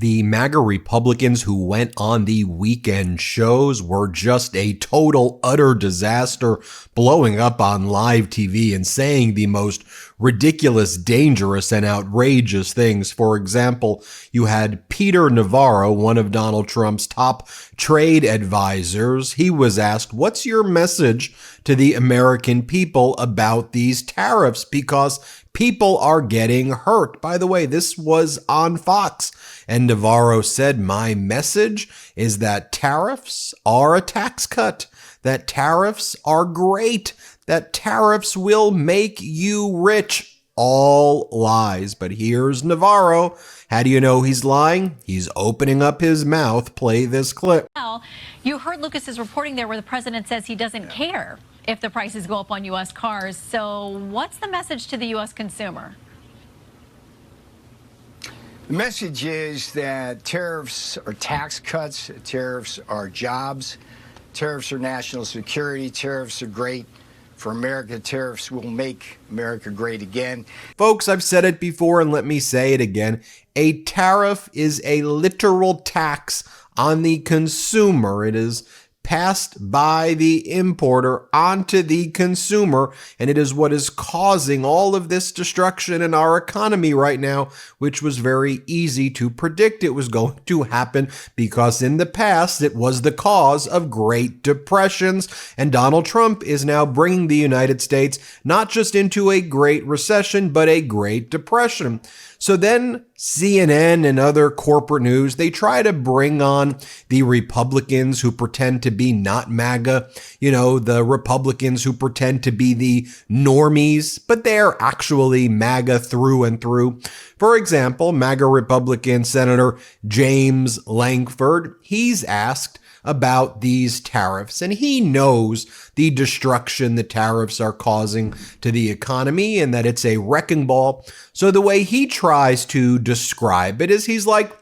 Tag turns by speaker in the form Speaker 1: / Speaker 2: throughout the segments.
Speaker 1: The MAGA Republicans who went on the weekend shows were just a total, utter disaster, blowing up on live TV and saying the most ridiculous, dangerous, and outrageous things. For example, you had Peter Navarro, one of Donald Trump's top trade advisors. He was asked, "What's your message to the American people about these tariffs? Because people are getting hurt." By the way, this was on Fox. And Navarro said, "My message is that tariffs are a tax cut, that tariffs are great, that tariffs will make you rich." All lies. But here's Navarro. How do you know he's lying? He's opening up his mouth. Play this clip.
Speaker 2: Well, you heard Lucas's reporting there where the president says he doesn't care if the prices go up on U.S. cars. So what's the message to the U.S. consumer?
Speaker 3: The message is that tariffs are tax cuts, tariffs are jobs, tariffs are national security, tariffs are great for America, tariffs will make America great again.
Speaker 1: Folks, I've said it before and let me say it again. A tariff is a literal tax on the consumer. It is passed by the importer onto the consumer, and it is what is causing all of this destruction in our economy right now, which was very easy to predict it was going to happen because in the past it was the cause of Great Depressions, and Donald Trump is now bringing the United States not just into a Great Recession, but a Great Depression. So then CNN and other corporate news, they try to bring on the Republicans who pretend to be not MAGA, the Republicans who pretend to be the normies, but they're actually MAGA through and through. For example, MAGA Republican Senator James Lankford, he's asked about these tariffs, and he knows the destruction the tariffs are causing to the economy and that it's a wrecking ball. So the way he tries to describe it is he's like,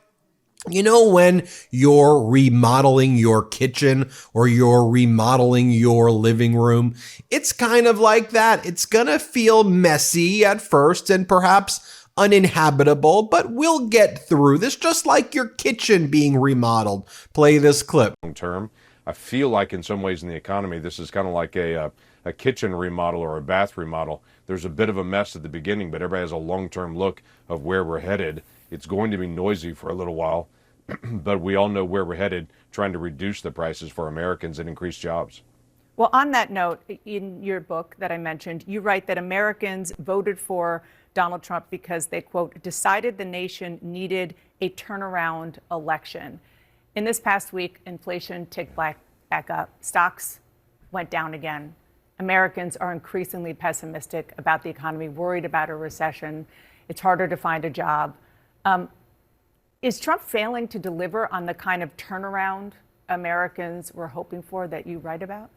Speaker 1: when you're remodeling your kitchen or you're remodeling your living room, it's kind of like that. It's gonna feel messy at first and perhaps uninhabitable, but we'll get through this, just like your kitchen being remodeled. Play this clip.
Speaker 4: Long term, I feel like in some ways in the economy, this is kind of like a kitchen remodel or a bath remodel. There's a bit of a mess at the beginning, but everybody has a long-term look of where we're headed. It's going to be noisy for a little while, but we all know where we're headed, trying to reduce the prices for Americans and increase jobs.
Speaker 5: Well, on that note, in your book that I mentioned, you write that Americans voted for Donald Trump because they, quote, decided the nation needed a turnaround election. In this past week, inflation ticked back up. Stocks went down again. Americans are increasingly pessimistic about the economy, worried about a recession. It's harder to find a job. Is Trump failing to deliver on the kind of turnaround Americans were hoping for that you write about?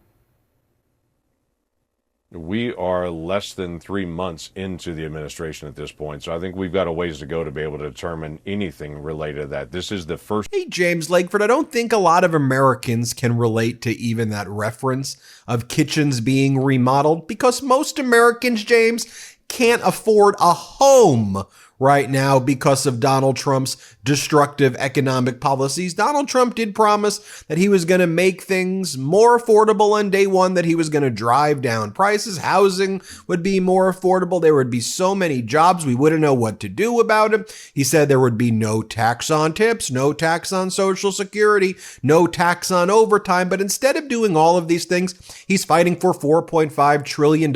Speaker 4: We are less than 3 months into the administration at this point, so I think we've got a ways to go to be able to determine anything related to that. This is the first.
Speaker 1: Hey, James Lakeford, I don't think a lot of Americans can relate to even that reference of kitchens being remodeled because most Americans, James, can't afford a home right now because of Donald Trump's destructive economic policies. Donald Trump did promise that he was going to make things more affordable on day one, that he was going to drive down prices. Housing would be more affordable. There would be so many jobs, we wouldn't know what to do about it. He said there would be no tax on tips, no tax on Social Security, no tax on overtime. But instead of doing all of these things, he's fighting for $4.5 trillion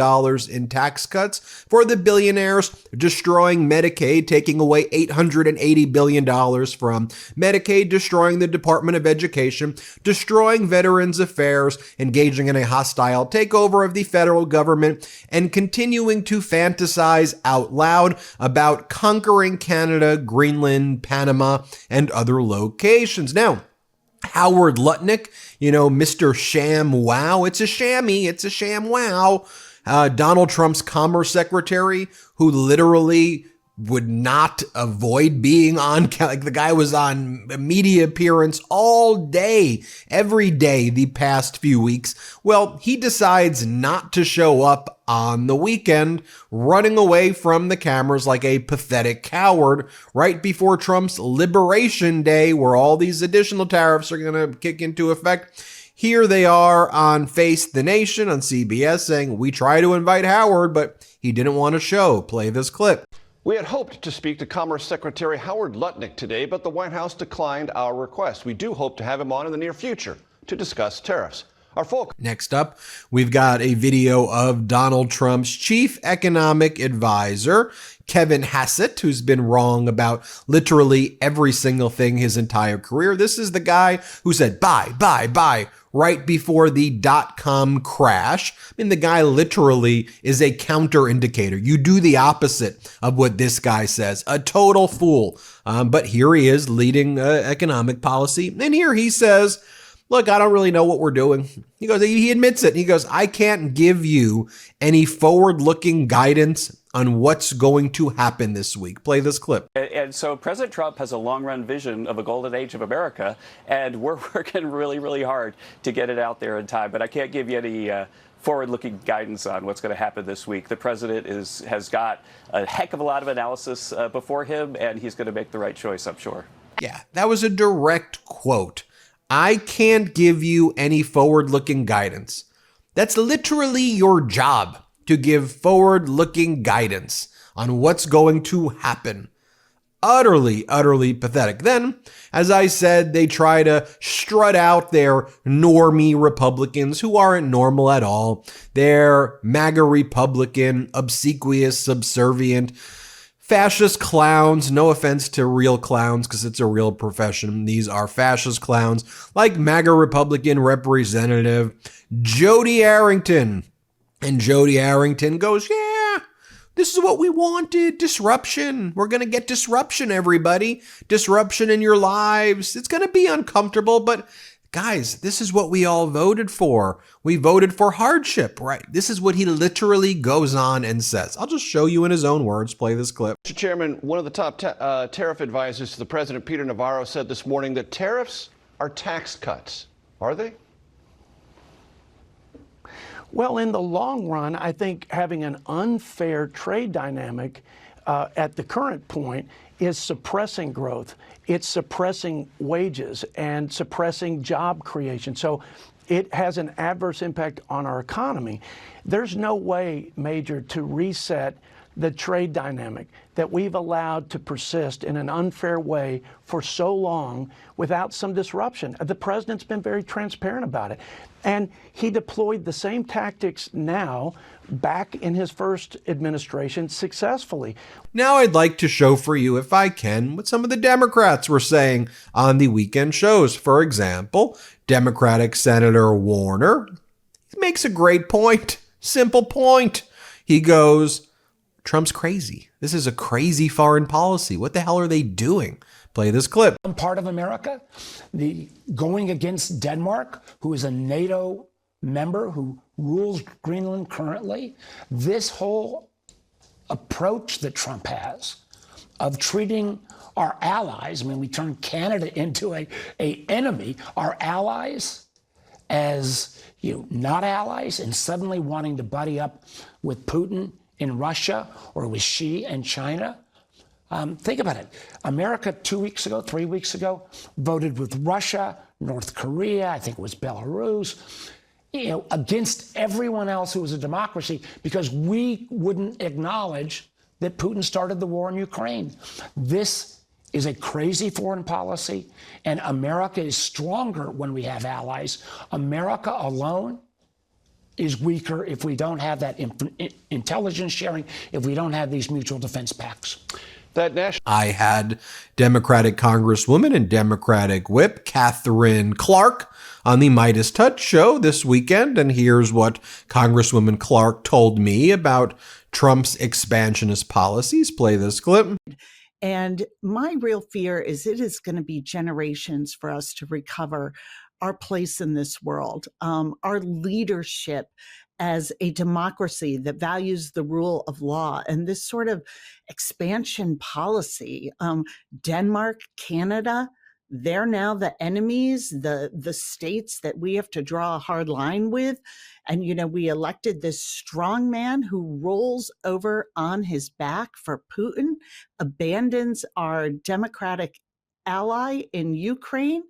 Speaker 1: in tax cuts for the billionaires, destroying Medicaid, taking away $880 billion from Medicaid, destroying the Department of Education, destroying Veterans Affairs, engaging in a hostile takeover of the federal government, and continuing to fantasize out loud about conquering Canada, Greenland, Panama, and other locations. Now, Howard Lutnick, Mr. Sham Wow, it's a shammy, it's a sham wow. Donald Trump's Commerce Secretary, who literally would not avoid being on, like the guy was on media appearance all day, every day the past few weeks. Well, he decides not to show up on the weekend, running away from the cameras like a pathetic coward right before Trump's Liberation Day, where all these additional tariffs are going to kick into effect. Here they are on Face the Nation on CBS saying, we try to invite Howard, but he didn't want to show. Play this clip.
Speaker 6: We had hoped to speak to Commerce Secretary Howard Lutnick today, but the White House declined our request. We do hope to have him on in the near future to discuss tariffs. Our folk.
Speaker 1: Next up, we've got a video of Donald Trump's chief economic advisor, Kevin Hassett, who's been wrong about literally every single thing his entire career. This is the guy who said, buy, buy, buy, right before the dot-com crash. I mean, the guy literally is a counter indicator. You do the opposite of what this guy says. A total fool. But here he is leading economic policy. And here he says, look, I don't really know what we're doing. He goes, he admits it. He goes, I can't give you any forward-looking guidance on what's going to happen this week. Play this clip.
Speaker 7: And so President Trump has a long-run vision of a golden age of America, and we're working really, really hard to get it out there in time. But I can't give you any forward-looking guidance on what's going to happen this week. The president has got a heck of a lot of analysis before him, and he's going to make the right choice, I'm sure.
Speaker 1: Yeah, that was a direct quote. I can't give you any forward-looking guidance. That's literally your job, to give forward-looking guidance on what's going to happen. Utterly, utterly pathetic. Then, as I said, they try to strut out their normie Republicans who aren't normal at all. They're MAGA Republican, obsequious, subservient, fascist clowns. No offense to real clowns, because it's a real profession. These are fascist clowns like MAGA Republican Representative Jody Arrington. And Jody Arrington goes, yeah, this is what we wanted. Disruption. We're going to get disruption, everybody. Disruption in your lives. It's going to be uncomfortable, but guys, this is what we all voted for. We voted for hardship, right? This is what he literally goes on and says. I'll just show you in his own words. Play this clip.
Speaker 6: Mr. Chairman, one of the top tariff advisors to the president, Peter Navarro, said this morning that tariffs are tax cuts. Are they?
Speaker 8: Well, in the long run, I think having an unfair trade dynamic at the current point is suppressing growth. It's suppressing wages and suppressing job creation. So it has an adverse impact on our economy. There's no way, Major, to reset the trade dynamic that we've allowed to persist in an unfair way for so long without some disruption. The president's been very transparent about it. And he deployed the same tactics now back in his first administration successfully.
Speaker 1: Now I'd like to show for you, if I can, what some of the Democrats were saying on the weekend shows. For example, Democratic Senator Warner makes a great point, simple point. He goes, Trump's crazy. This is a crazy foreign policy. What the hell are they doing? Play this clip.
Speaker 9: Part of America, the going against Denmark, who is a NATO member who rules Greenland currently. This whole approach that Trump has of treating our allies, I mean, we turned Canada into a enemy, our allies as not allies, and suddenly wanting to buddy up with Putin in Russia or with Xi and China. Think about it. America 2 weeks ago, 3 weeks ago, voted with Russia, North Korea, I think it was Belarus, against everyone else who was a democracy because we wouldn't acknowledge that Putin started the war in Ukraine. This is a crazy foreign policy, and America is stronger when we have allies. America alone is weaker if we don't have that intelligence sharing, if we don't have these mutual defense pacts.
Speaker 1: I had Democratic Congresswoman and Democratic Whip Catherine Clark on the MeidasTouch show this weekend, and here's what Congresswoman Clark told me about Trump's expansionist policies. Play this clip.
Speaker 10: And my real fear is it is going to be generations for us to recover our place in this world, our leadership as a democracy that values the rule of law. And this sort of expansion policy, Denmark, Canada, they're now the enemies, the states that we have to draw a hard line with. And, we elected this strong man who rolls over on his back for Putin, abandons our democratic ally in Ukraine,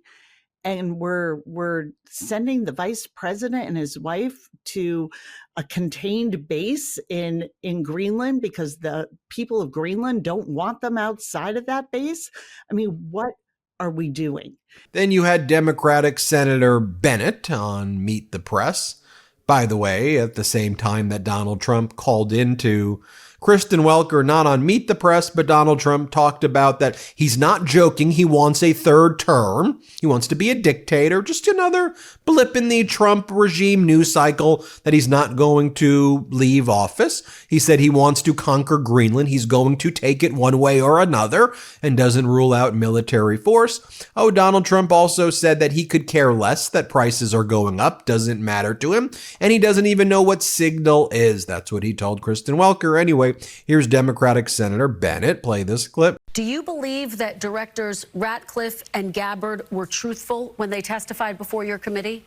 Speaker 10: and we're sending the vice president and his wife to a contained base in Greenland because the people of Greenland don't want them outside of that base. I mean, what are we doing?
Speaker 1: Then you had Democratic Senator Bennett on Meet the Press. By the way, at the same time that Donald Trump called into Kristen Welker, not on Meet the Press, but Donald Trump talked about that he's not joking. He wants a third term. He wants to be a dictator, just another blip in the Trump regime news cycle that he's not going to leave office. He said he wants to conquer Greenland. He's going to take it one way or another and doesn't rule out military force. Oh, Donald Trump also said that he could care less that prices are going up, doesn't matter to him, and he doesn't even know what signal is. That's what he told Kristen Welker. Anyway, here's Democratic Senator Bennett. Play this clip.
Speaker 11: Do you believe that directors Ratcliffe and Gabbard were truthful when they testified before your committee?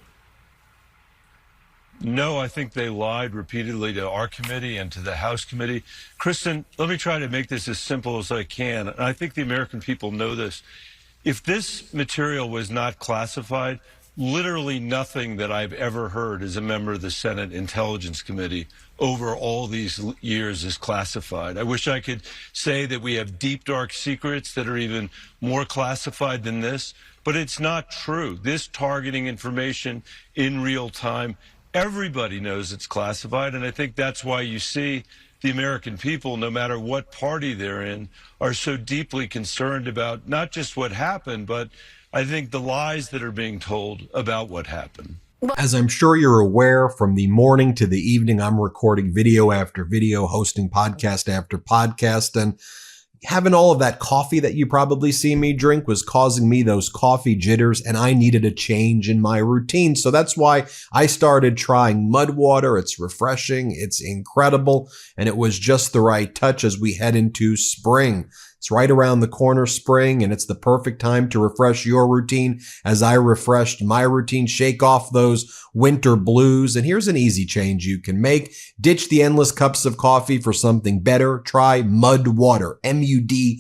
Speaker 12: No, I think they lied repeatedly to our committee and to the House committee. Kristen, let me try to make this as simple as I can. And I think the American people know this. If this material was not classified, literally nothing that I've ever heard as a member of the Senate Intelligence Committee over all these years is classified. I wish I could say that we have deep, dark secrets that are even more classified than this, but it's not true. This targeting information in real time, everybody knows it's classified, and I think that's why you see the American people, no matter what party they're in, are so deeply concerned about not just what happened, but I think the lies that are being told about what happened.
Speaker 1: As I'm sure you're aware, from the morning to the evening, I'm recording video after video, hosting podcast after podcast, and having all of that coffee that you probably see me drink was causing me those coffee jitters, and I needed a change in my routine. So that's why I started trying mud water. It's refreshing, it's incredible, and it was just the right touch as we head into spring. It's right around the corner, spring, and it's the perfect time to refresh your routine as I refreshed my routine. Shake off those winter blues. And here's an easy change you can make. Ditch the endless cups of coffee for something better. Try mud water, MUDWTR.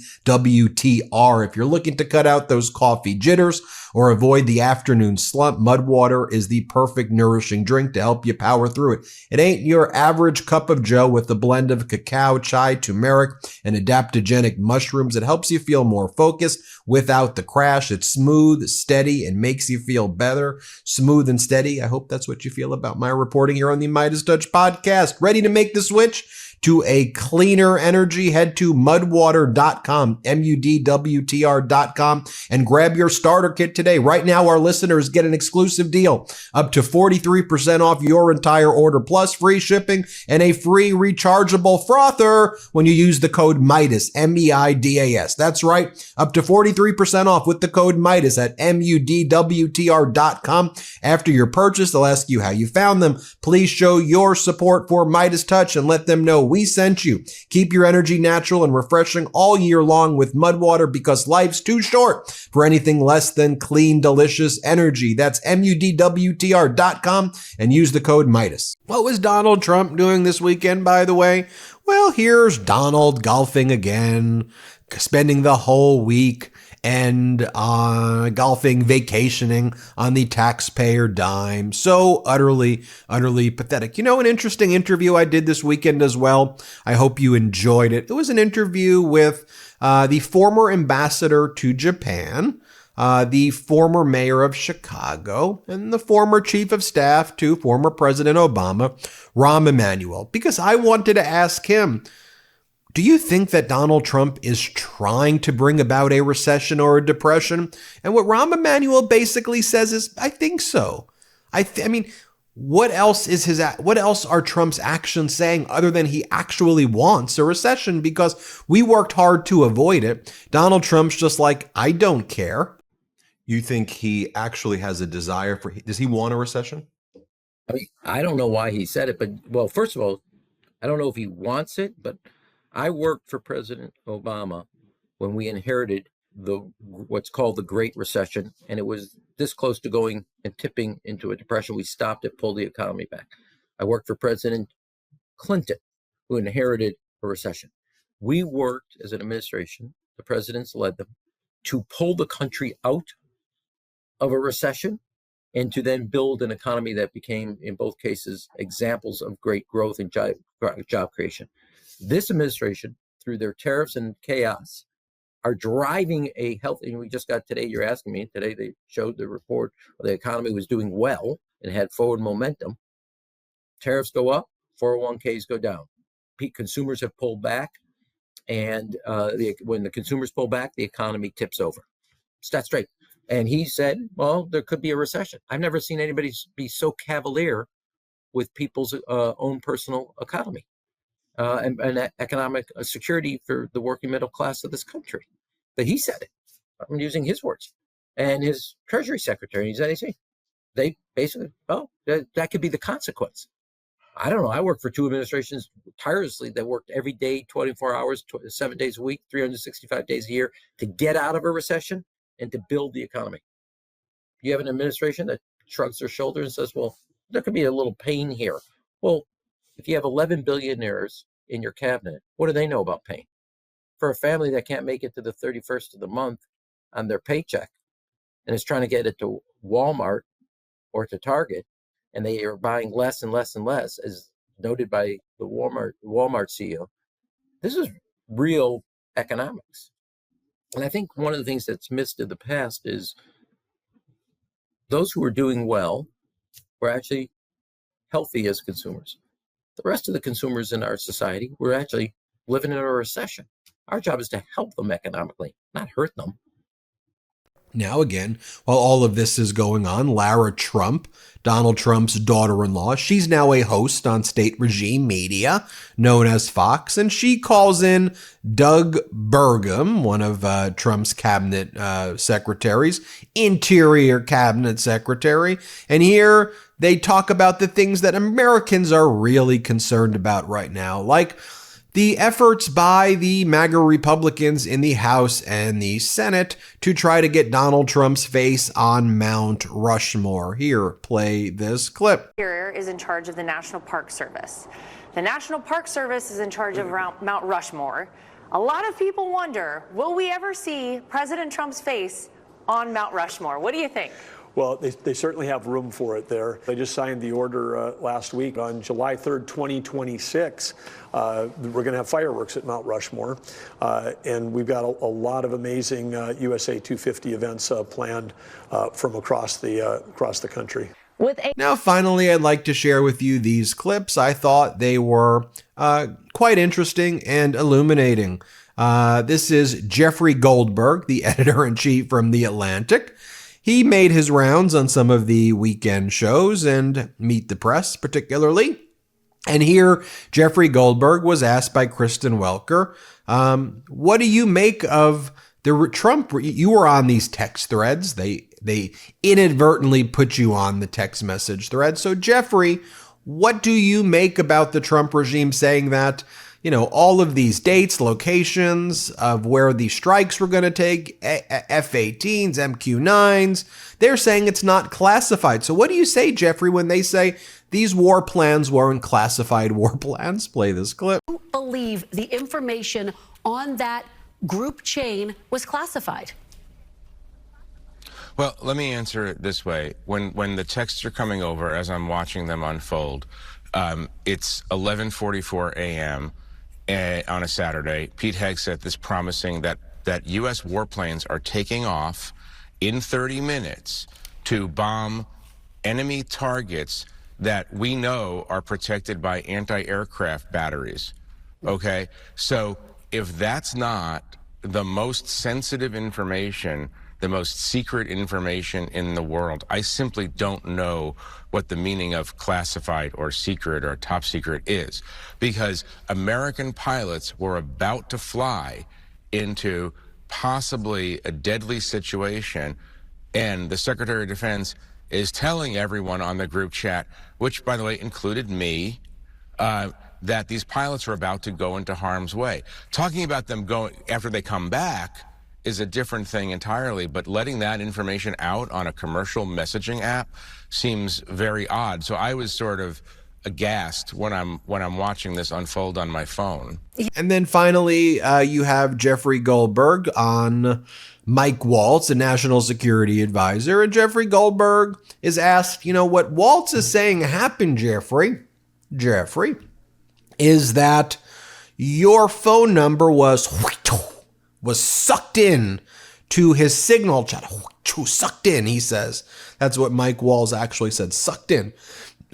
Speaker 1: If you're looking to cut out those coffee jitters or avoid the afternoon slump, mud water is the perfect nourishing drink to help you power through it. It ain't your average cup of joe with a blend of cacao, chai, turmeric, and adaptogenic mushrooms. It helps you feel more focused without the crash. It's smooth, steady, and makes you feel better. Smooth and steady. I hope that's what you feel about my reporting here on the MeidasTouch podcast. Ready to make the switch to a cleaner energy? Head to mudwater.com, MUDWTR.com, and grab your starter kit today. Right now, our listeners get an exclusive deal, up to 43% off your entire order, plus free shipping and a free rechargeable frother when you use the code Meidas, MEIDAS. That's right, up to 43% off with the code Meidas at MUDWTR.com. After your purchase, they'll ask you how you found them. Please show your support for MeidasTouch and let them know we sent you. Keep your energy natural and refreshing all year long with mud water, because life's too short for anything less than clean, delicious energy. That's MUDWTR.com and use the code Meidas. What was Donald Trump doing this weekend, by the way? Well, here's Donald golfing again, spending the whole week and golfing, vacationing on the taxpayer dime. So utterly pathetic. You know, an interesting interview I did this weekend as well. I hope you enjoyed it. It was an interview with the former ambassador to Japan, the former mayor of Chicago, and the former chief of staff to former President Obama, Rahm Emanuel, because I wanted to ask him, do you think that Donald Trump is trying to bring about a recession or a depression? And what Rahm Emanuel basically says is, I think so. I mean, what else are Trump's actions saying other than he actually wants a recession? Because we worked hard to avoid it. Donald Trump's just like, I don't care. You think he actually has a desire does he want a recession?
Speaker 13: I mean, I don't know why he said it, but, well, first of all, I don't know if he wants it, but I worked for President Obama when we inherited what's called the Great Recession, and it was this close to going and tipping into a depression. We stopped it, pulled the economy back. I worked for President Clinton, who inherited a recession. We worked as an administration, the presidents led them, to pull the country out of a recession and to then build an economy that became, in both cases, examples of great growth and job creation. This administration, through their tariffs and chaos, are driving a healthy, and we just got today, you're asking me, today they showed the report the economy was doing well and had forward momentum. Tariffs go up, 401ks go down. Consumers have pulled back, and when the consumers pull back, the economy tips over. That's straight. And he said, well, there could be a recession. I've never seen anybody be so cavalier with people's own personal economy and economic security for the working middle class of this country. But he said it. I'm using his words. And his Treasury Secretary, he's NAC, they basically, that could be the consequence. I don't know. I worked for two administrations tirelessly that worked every day, 24 hours, 7 days a week, 365 days a year to get out of a recession and to build the economy. You have an administration that shrugs their shoulders and says, well, there could be a little pain here. Well, if you have 11 billionaires in your cabinet, what do they know about pain? For a family that can't make it to the 31st of the month on their paycheck and is trying to get it to Walmart or to Target, and they are buying less and less and less, as noted by the Walmart CEO, this is real economics. And I think one of the things that's missed in the past is those who are doing well were actually healthy as consumers. The rest of the consumers in our society were actually living in a recession. Our job is to help them economically, not hurt them.
Speaker 1: Now again, while all of this is going on, Lara Trump, Donald Trump's daughter-in-law, she's now a host on state regime media known as Fox, and she calls in Doug Burgum, one of Trump's cabinet secretaries, Interior Cabinet Secretary, and here they talk about the things that Americans are really concerned about right now, like the efforts by the MAGA Republicans in the House and the Senate to try to get Donald Trump's face on Mount Rushmore. Here, play this clip.
Speaker 14: Interior is in charge of the National Park Service. The National Park Service is in charge of Mount Rushmore. A lot of people wonder, will we ever see President Trump's face on Mount Rushmore? What do you think?
Speaker 15: Well, they certainly have room for it there. They just signed the order last week. On July 3rd, 2026, we're going to have fireworks at Mount Rushmore. And we've got a lot of amazing USA 250 events planned from across the country.
Speaker 1: Now, finally, I'd like to share with you these clips. I thought they were quite interesting and illuminating. This is Jeffrey Goldberg, the editor-in-chief from The Atlantic. He made his rounds on some of the weekend shows and Meet the Press particularly. And here, Jeffrey Goldberg was asked by Kristen Welker, what do you make of the Trump? You were on these text threads. They inadvertently put you on the text message thread. So Jeffrey, what do you make about the Trump regime saying that, all of these dates, locations of where the strikes were going to take, F-18s, MQ-9s, they're saying it's not classified. So what do you say, Jeffrey, when they say these war plans weren't classified war plans? Play this clip.
Speaker 11: I don't believe the information on that group chain was classified.
Speaker 16: Well, let me answer it this way. When the texts are coming over, as I'm watching them unfold, it's 11:44 a.m. On a Saturday. Pete Hegseth is promising that U.S. warplanes are taking off in 30 minutes to bomb enemy targets that we know are protected by anti-aircraft batteries. Okay? So if that's not the most sensitive information, the most secret information in the world, I simply don't know what the meaning of classified or secret or top secret is, because American pilots were about to fly into possibly a deadly situation, and the Secretary of Defense is telling everyone on the group chat, which, by the way, included me, that these pilots are about to go into harm's way. Talking about them going after they come back is a different thing entirely, but letting that information out on a commercial messaging app seems very odd. So I was sort of aghast when I'm watching this unfold on my phone.
Speaker 1: And then finally, you have Jeffrey Goldberg on Mike Waltz, a national security advisor. And Jeffrey Goldberg is asked, what Waltz is saying happened, Jeffrey, is that your phone number was sucked in to his signal chat. Sucked in, he says. That's what Mike Waltz actually said, sucked in.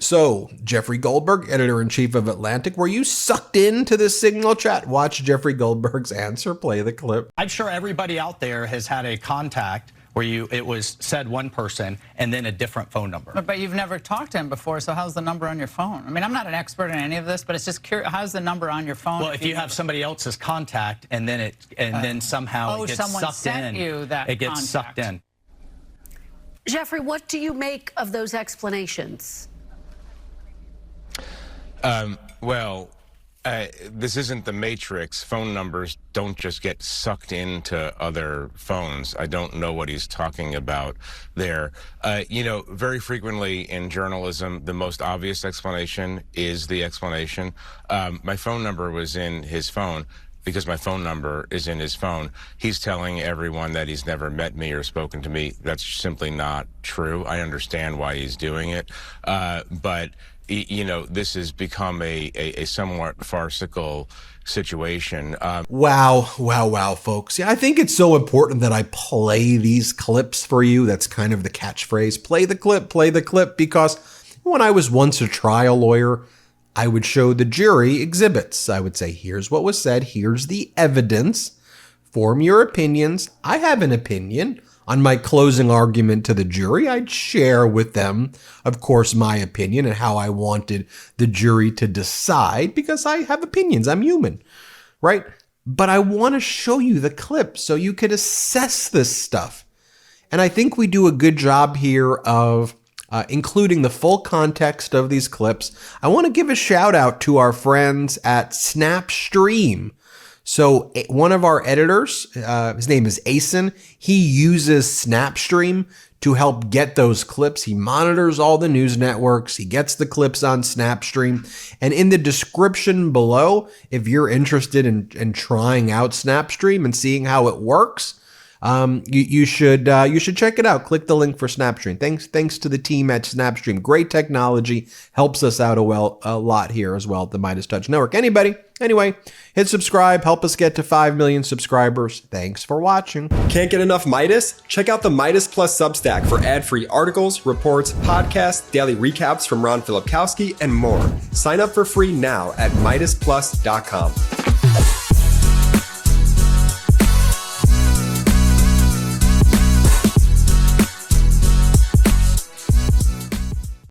Speaker 1: So, Jeffrey Goldberg, editor-in-chief of Atlantic, were you sucked into this signal chat? Watch Jeffrey Goldberg's answer. Play the clip.
Speaker 17: I'm sure everybody out there has had a contact where it was said one person and then a different phone number.
Speaker 18: But you've never talked to him before, so how's the number on your phone? I mean, I'm not an expert in any of this, but it's just curious. How's the number on your phone?
Speaker 17: Well, if you have somebody else's contact and then somehow it gets
Speaker 18: someone
Speaker 17: sucked
Speaker 18: sent
Speaker 17: in,
Speaker 18: you that
Speaker 17: it gets
Speaker 18: contact.
Speaker 17: sucked in.
Speaker 11: Jeffrey, what do you make of those explanations?
Speaker 16: This isn't the Matrix. Phone numbers don't just get sucked into other phones. I don't know what he's talking about there. Very frequently in journalism, the most obvious explanation is the explanation. My phone number was in his phone because my phone number is in his phone. He's telling everyone that he's never met me or spoken to me. That's simply not true. I understand why he's doing it. But this has become a somewhat farcical situation.
Speaker 1: Wow, folks. Yeah, I think it's so important that I play these clips for you. That's kind of the catchphrase. Play the clip, because when I was once a trial lawyer, I would show the jury exhibits. I would say, here's what was said, here's the evidence, form your opinions. I have an opinion. On my closing argument to the jury, I'd share with them, of course, my opinion and how I wanted the jury to decide, because I have opinions. I'm human, right? But I want to show you the clip so you could assess this stuff. And I think we do a good job here of including the full context of these clips. I want to give a shout out to our friends at Snapstream. So one of our editors, his name is Asen, he uses Snapstream to help get those clips. He monitors all the news networks. He gets the clips on Snapstream. And in the description below, if you're interested in trying out Snapstream and seeing how it works, you should check it out. Click the link for Snapstream. Thanks to the team at Snapstream. Great technology, helps us out a lot here as well at the MeidasTouch Network. Anyway, hit subscribe, help us get to 5 million subscribers. Thanks for watching.
Speaker 19: Can't get enough Meidas? Check out the Meidas Plus Substack for ad-free articles, reports, podcasts, daily recaps from Ron Filipkowski, and more. Sign up for free now at MeidasPlus.com.